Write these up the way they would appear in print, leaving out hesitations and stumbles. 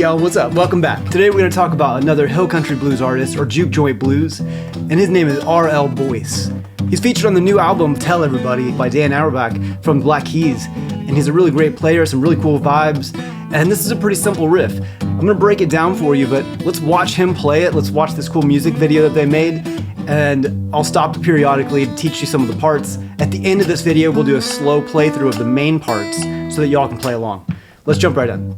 y'all, what's up? Welcome back. Today we're going to talk about another hill country blues artist, or juke joint blues, and his name is R.L. Boyce. He's featured on the new album Tell Everybody by Dan Auerbach from Black Keys, and he's a really great player, some really cool vibes, and this is a pretty simple riff. I'm going to break it down for you, but let's watch him play it. Let's watch this cool music video that they made, and I'll stop periodically to teach you some of the parts. At the end of this video, we'll do a slow playthrough of the main parts so that y'all can play along. Let's jump right in.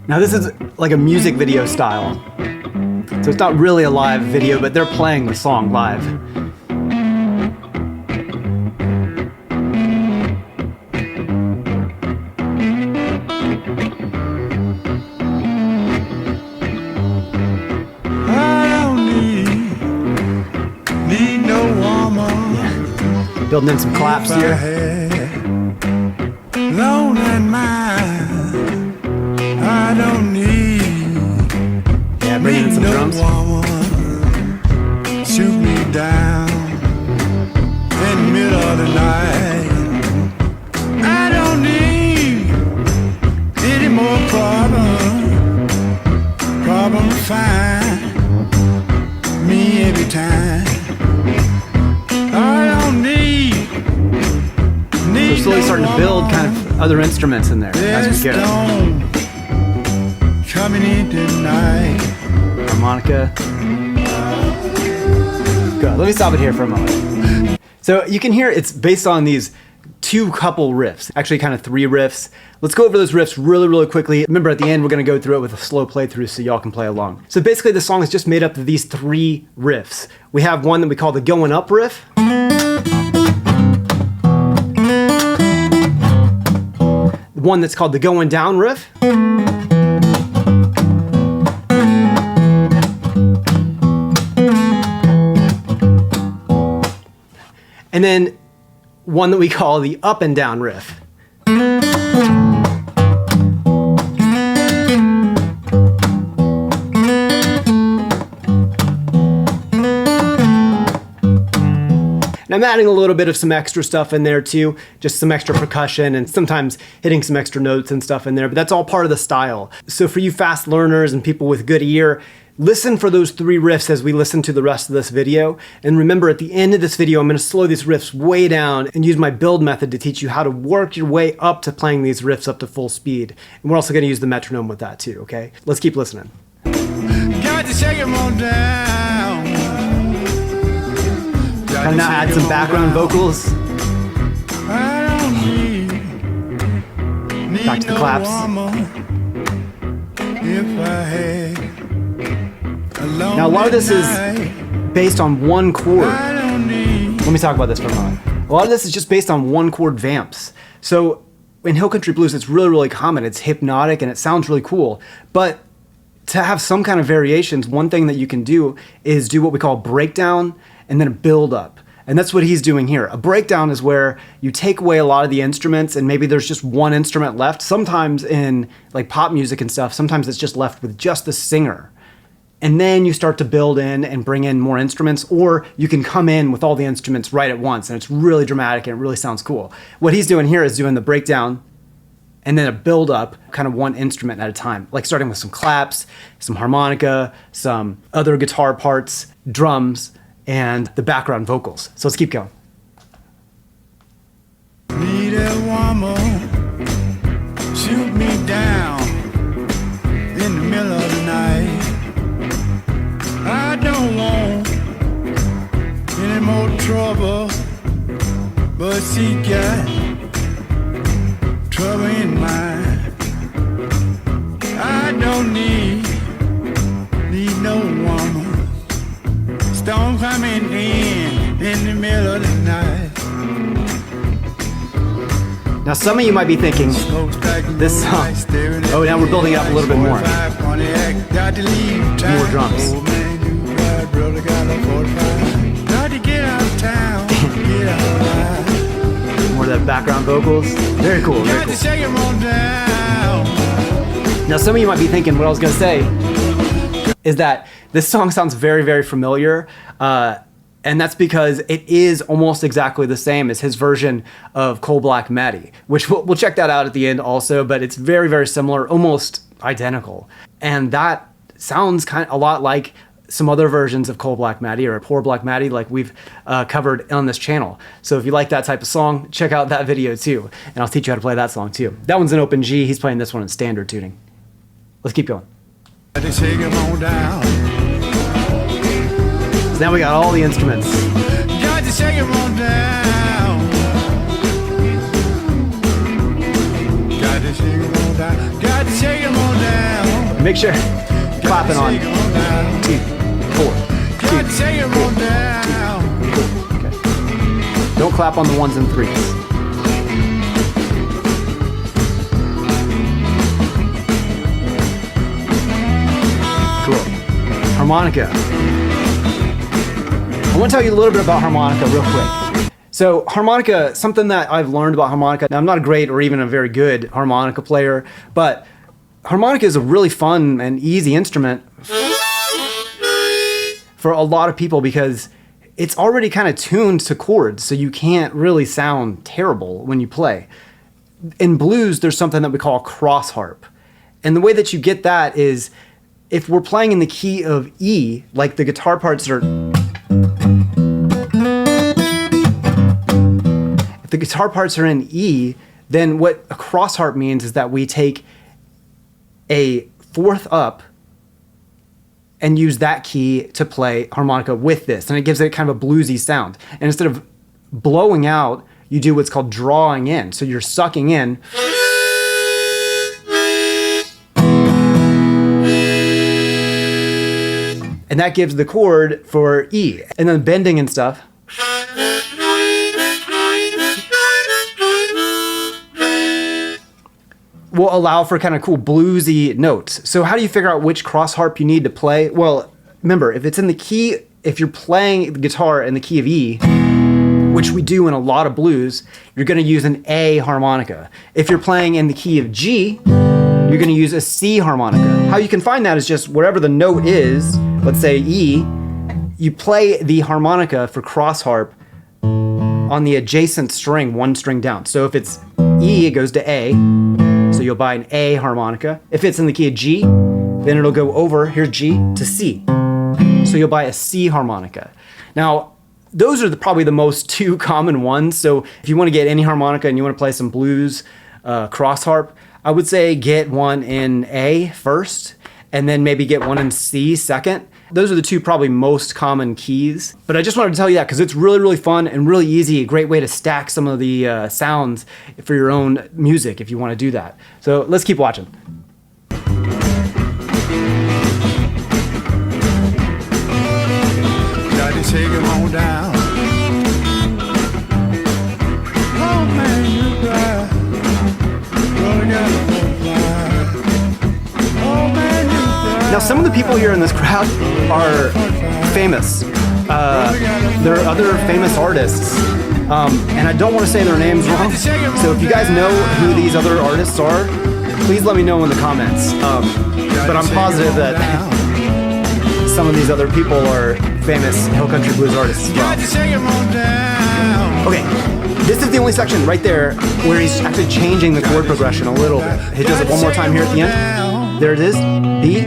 Now this is like a music video style, so it's not really a live video, but they're playing the song live. Building in some claps here. Lone and mine, I don't need. Yeah, bringing in some drums. Shoot me down in the middle of the night. I don't need any more problem find me every time. We're slowly starting to build kind of other instruments in there as we go. Coming in tonight. Harmonica. Good. Let me stop it here for a moment. So you can hear it's based on these two couple riffs, actually kind of three riffs. Let's go over those riffs really quickly. Remember, at the end we're going to go through it with a slow playthrough so y'all can play along. So basically the song is just made up of these three riffs. We have one that we call the going up riff. One that's called the going down riff. And then one that we call the up and down riff. And I'm adding a little bit of some extra stuff in there too, just some extra percussion and sometimes hitting some extra notes and stuff in there, but that's all part of the style. So for you fast learners and people with good ear, listen for those three riffs as we listen to the rest of this video. And remember, at the end of this video, I'm going to slow these riffs way down and use my build method to teach you how to work your way up to playing these riffs up to full speed. And we're also going to use the metronome with that too, okay? Let's keep listening. Got to shake 'em on down. Kind of now add some background vocals. Back to the claps. Now a lot of this is based on one chord. Let me talk about this for a moment. A lot of this is just based on one chord vamps. So in hill country blues, it's really common. It's hypnotic and it sounds really cool. But to have some kind of variations, one thing that you can do is do what we call breakdown and then a build up. And that's what he's doing here. A breakdown is where you take away a lot of the instruments and maybe there's just one instrument left. Sometimes in like pop music and stuff, sometimes it's just left with just the singer. And then you start to build in and bring in more instruments, or you can come in with all the instruments right at once and it's really dramatic and it really sounds cool. What he's doing here is doing the breakdown and then a build up, kind of one instrument at a time, like starting with some claps, some harmonica, some other guitar parts, drums, and the background vocals. So let's keep going. Need a woman, shoot me down in the middle of the night. I don't want any more trouble, but she got trouble in mind. I don't need no woman. Storm coming in the middle of the night. Now some of you might be thinking, this song, oh now we're building it up a little bit more. More drums. More of that background vocals. Very cool, very cool. Now some of you might be thinking, what I was gonna say is that this song sounds very familiar. And that's because it is almost exactly the same as his version of Coal Black Maddie, which we'll check that out at the end also, but it's very, very similar, almost identical. And that sounds kind of a lot like some other versions of Coal Black Maddie or Poor Black Maddie like we've covered on this channel. So if you like that type of song, check out that video too. And I'll teach you how to play that song too. That one's in open G. He's playing this one in standard tuning. Let's keep going. So now we got all the instruments. Got to shake 'em on down. Got to shake 'em on down. Got to shake 'em on down. Make sure clapping on 2, 4, 2, 4, 2. Okay. Don't clap on the 1s and 3s. Cool. Harmonica. I want to tell you a little bit about harmonica real quick. So harmonica, something that I've learned about harmonica, now I'm not a great or even a very good harmonica player, but harmonica is a really fun and easy instrument for a lot of people because it's already kind of tuned to chords, so you can't really sound terrible when you play. In blues, there's something that we call cross harp. And the way that you get that is if we're playing in the key of E, like the guitar parts are... If the guitar parts are in E, then what a cross harp means is that we take a fourth up and use that key to play harmonica with this. And it gives it kind of a bluesy sound. And instead of blowing out, you do what's called drawing in. So you're sucking in. And that gives the chord for E. And then bending and stuff. Will allow for kind of cool bluesy notes. So how do you figure out which cross harp you need to play? Well, remember, if it's in the key, if you're playing the guitar in the key of E, which we do in a lot of blues, you're going to use an A harmonica. If you're playing in the key of G, you're going to use a C harmonica. How you can find that is just wherever the note is, let's say E, you play the harmonica for cross harp on the adjacent string, one string down. So if it's E, it goes to A. So you'll buy an A harmonica. If it's in the key of G, then it'll go over, here's G, to C. So you'll buy a C harmonica. Now, those are probably the most two common ones. So if you want to get any harmonica and you want to play some blues cross harp, I would say get one in A first, and then maybe get one in C second. Those are the two probably most common keys. But I just wanted to tell you that because it's really, really fun and really easy. A great way to stack some of the sounds for your own music if you want to do that. So let's keep watching. Got to take 'em on down. Oh man, you cry. Gonna get 'em on fly. Oh man, you cry. Now, some of the people here in this crowd are famous. There are other famous artists, and I don't want to say their names wrong. So if you guys know who these other artists are, please let me know in the comments. But I'm positive that some of these other people are famous Hill Country Blues artists as well. Okay, this is the only section right there where he's actually changing the chord progression a little bit. He does it one more time here at the end. There it is, B,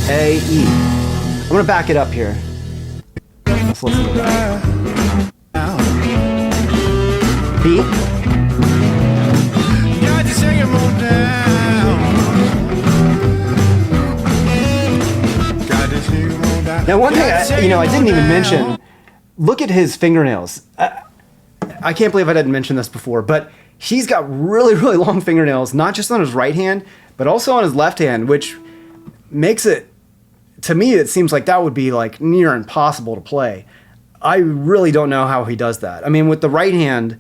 A, E. I'm gonna back it up here. Let's listen to that. B. Now one thing I didn't even mention, look at his fingernails. I can't believe I didn't mention this before, but he's got really, really long fingernails, not just on his right hand, but also on his left hand, which makes it, to me, it seems like that would be like near impossible to play. I really don't know how he does that. I mean, with the right hand,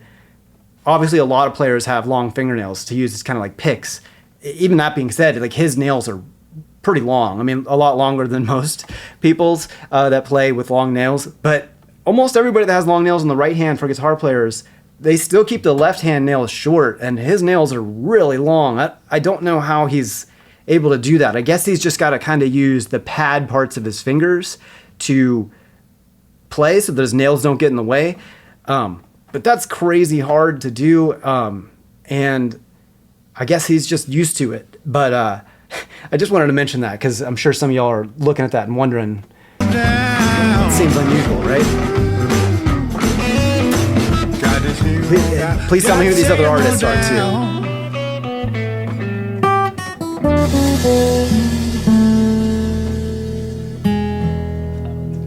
obviously a lot of players have long fingernails to use as kind of like picks. Even that being said, like his nails are pretty long. I mean, a lot longer than most people's that play with long nails. But almost everybody that has long nails on the right hand for guitar players, they still keep the left hand nails short, and his nails are really long. I don't know how he's able to do that. I guess he's just got to kind of use the pad parts of his fingers to play so those nails don't get in the way. But that's crazy hard to do. And I guess he's just used to it. But I just wanted to mention that because I'm sure some of y'all are looking at that and wondering. It seems unusual, right? Please tell me who these other artists are too.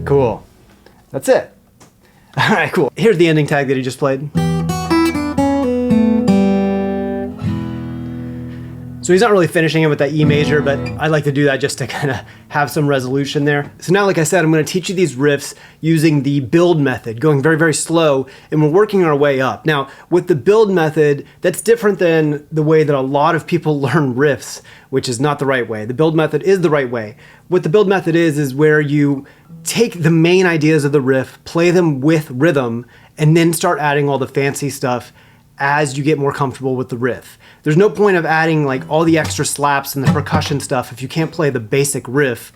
Cool. That's it. All right, cool. Here's the ending tag that he just played. So he's not really finishing it with that E major, but I like to do that just to kind of have some resolution there. So now, like I said, I'm going to teach you these riffs using the build method, going very, very slow, and we're working our way up. Now, with the build method, that's different than the way that a lot of people learn riffs, which is not the right way. The build method is the right way. What the build method is where you take the main ideas of the riff, play them with rhythm, and then start adding all the fancy stuff as you get more comfortable with the riff. There's no point of adding like all the extra slaps and the percussion stuff if you can't play the basic riff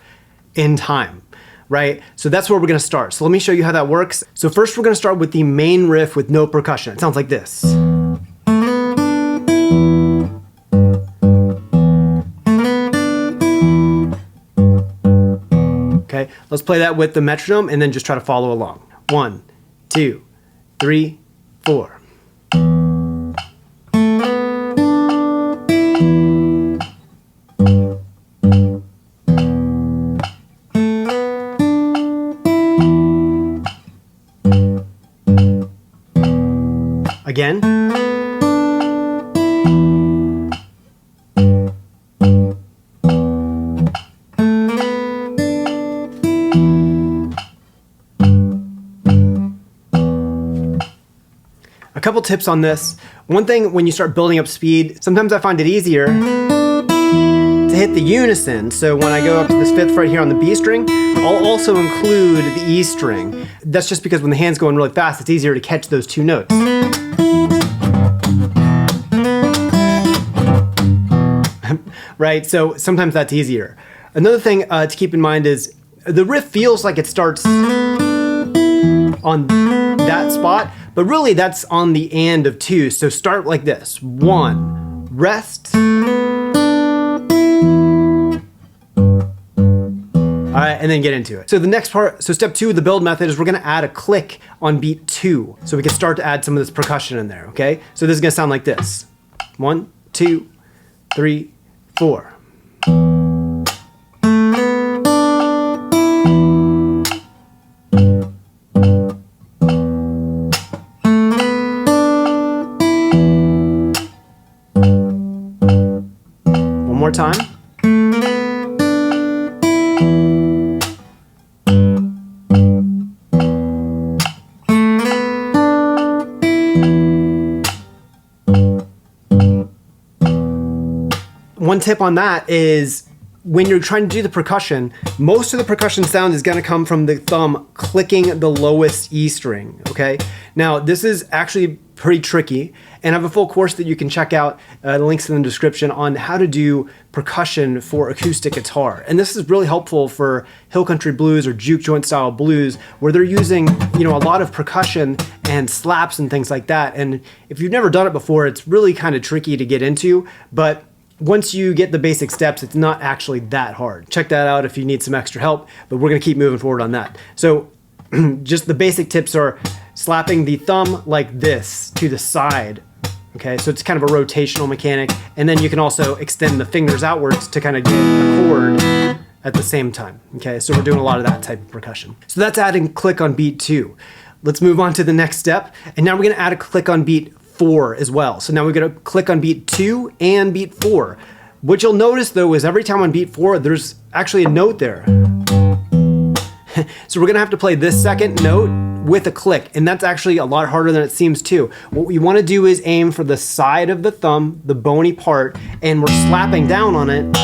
in time, right? So that's where we're gonna start. So let me show you how that works. So first we're gonna start with the main riff with no percussion. It sounds like this. Okay, let's play that with the metronome and then just try to follow along. 1, 2, 3, 4. Again. A couple tips on this. One thing, when you start building up speed, sometimes I find it easier to hit the unison. So when I go up to this 5th fret here on the B string, I'll also include the E string. That's just because when the hand's going really fast, it's easier to catch those two notes. Right, so sometimes that's easier. Another thing to keep in mind is the riff feels like it starts on that spot, but really that's on the and of 2. So start like this. 1, rest. All right, and then get into it. So the next part, so step 2 of the build method is we're gonna add a click on beat 2. So we can start to add some of this percussion in there, okay? So this is gonna sound like this. 1, 2, 3, 4. One more time. One tip on that is when you're trying to do the percussion, most of the percussion sound is going to come from the thumb clicking the lowest E string, okay? Now, this is actually pretty tricky, and I have a full course that you can check out, the links in the description, on how to do percussion for acoustic guitar. And this is really helpful for hill country blues or juke joint style blues, where they're using, you know, a lot of percussion and slaps and things like that. And if you've never done it before, it's really kind of tricky to get into, but once you get the basic steps, it's not actually that hard. Check that out if you need some extra help, but we're gonna keep moving forward on that. So just the basic tips are slapping the thumb like this to the side. Okay, so it's kind of a rotational mechanic. And then you can also extend the fingers outwards to kind of get a chord at the same time. Okay, so we're doing a lot of that type of percussion. So that's adding click on beat 2. Let's move on to the next step. And now we're gonna add a click on beat 4 as well. So now we're gonna click on beat 2 and beat 4. What you'll notice though is every time on beat 4, there's actually a note there. So we're gonna have to play this second note with a click, and that's actually a lot harder than it seems too. What we wanna do is aim for the side of the thumb, the bony part, and we're slapping down on it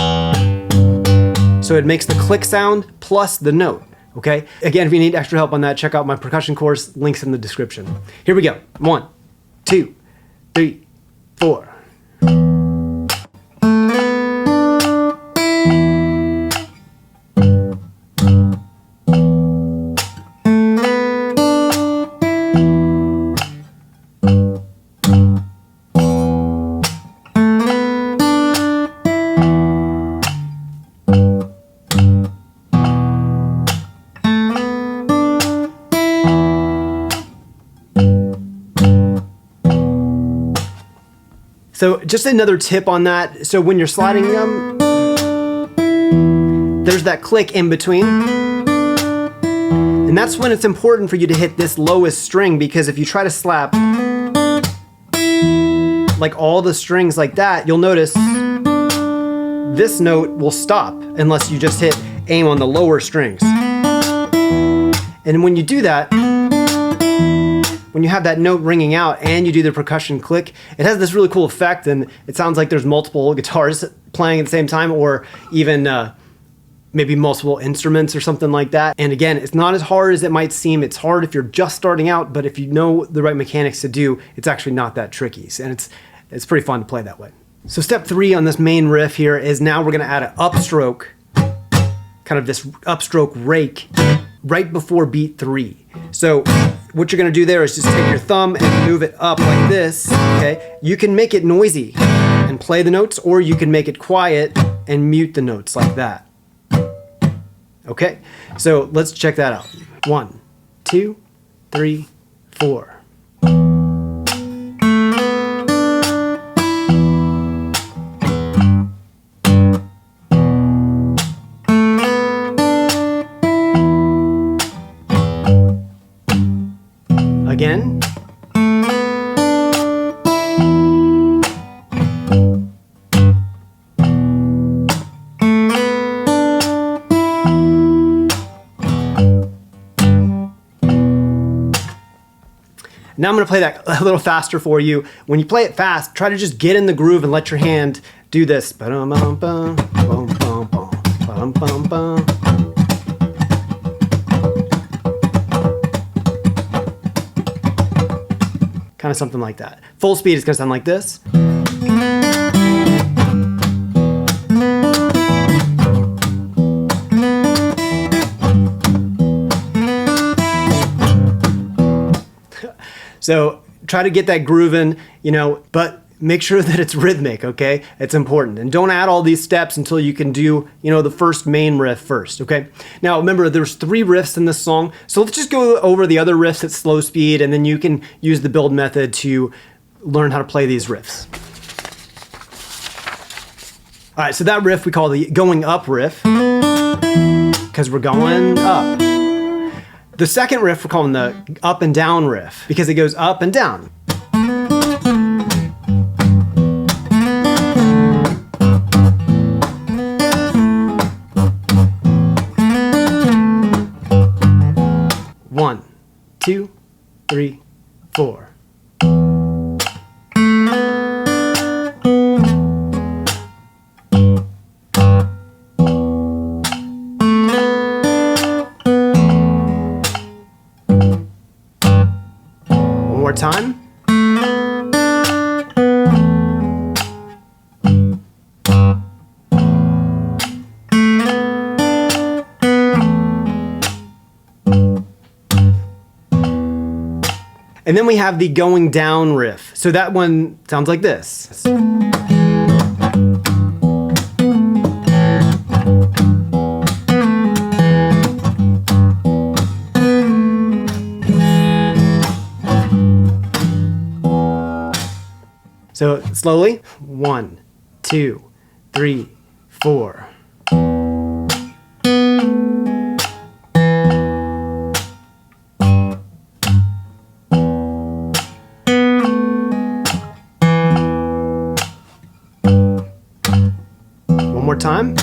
so it makes the click sound plus the note, okay? Again, if you need extra help on that, check out my percussion course, links in the description. Here we go, 1, 2, 3, 4. just another tip on that. So when you're sliding them, there's that click in between. And that's when it's important for you to hit this lowest string, because if you try to slap like all the strings like that, you'll notice this note will stop unless you just hit aim on the lower strings. And when you do that, when you have that note ringing out and you do the percussion click, it has this really cool effect, and it sounds like there's multiple guitars playing at the same time, or even maybe multiple instruments or something like that. And again, it's not as hard as it might seem. It's hard if you're just starting out, but if you know the right mechanics to do, it's actually not that tricky. And it's pretty fun to play that way. So step 3 on this main riff here is now we're gonna add an upstroke, kind of this upstroke rake right before beat 3. So what you're gonna do there is just take your thumb and move it up like this, okay? You can make it noisy and play the notes, or you can make it quiet and mute the notes like that. Okay, so let's check that out. 1, 2, 3, 4. Again. Now I'm going to play that a little faster for you. When you play it fast, try to just get in the groove and let your hand do this. Kind of something like that. Full speed is going to sound like this. So try to get that groove in, but make sure that it's rhythmic, okay? It's important. And don't add all these steps until you can do, the first main riff first, okay? Now remember, there's 3 riffs in this song, so let's just go over the other riffs at slow speed, and then you can use the build method to learn how to play these riffs. All right, so that riff we call the going up riff, because we're going up. The second riff we're calling the up and down riff, because it goes up and down. One, 2, 3, 4. One more time. And then we have the going down riff. So that one sounds like this. So slowly, 1, 2, 3, 4. One more time.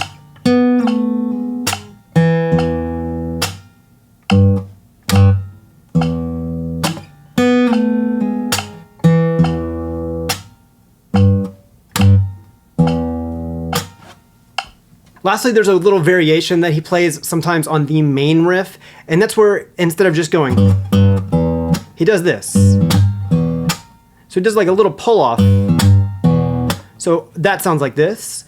Lastly, there's a little variation that he plays sometimes on the main riff, and that's where instead of just going, he does this. So he does like a little pull off. So that sounds like this.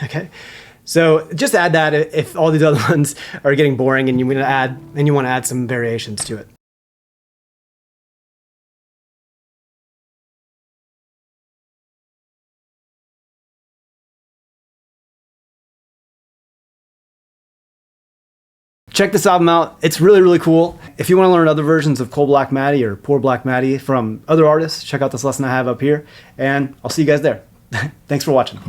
Okay. So just add that if all these other ones are getting boring and you want to add some variations to it. check this album out. It's really, really cool. If you want to learn other versions of Coal Black Maddie or Poor Black Maddie from other artists, check out this lesson I have up here, and I'll see you guys there. Thanks for watching.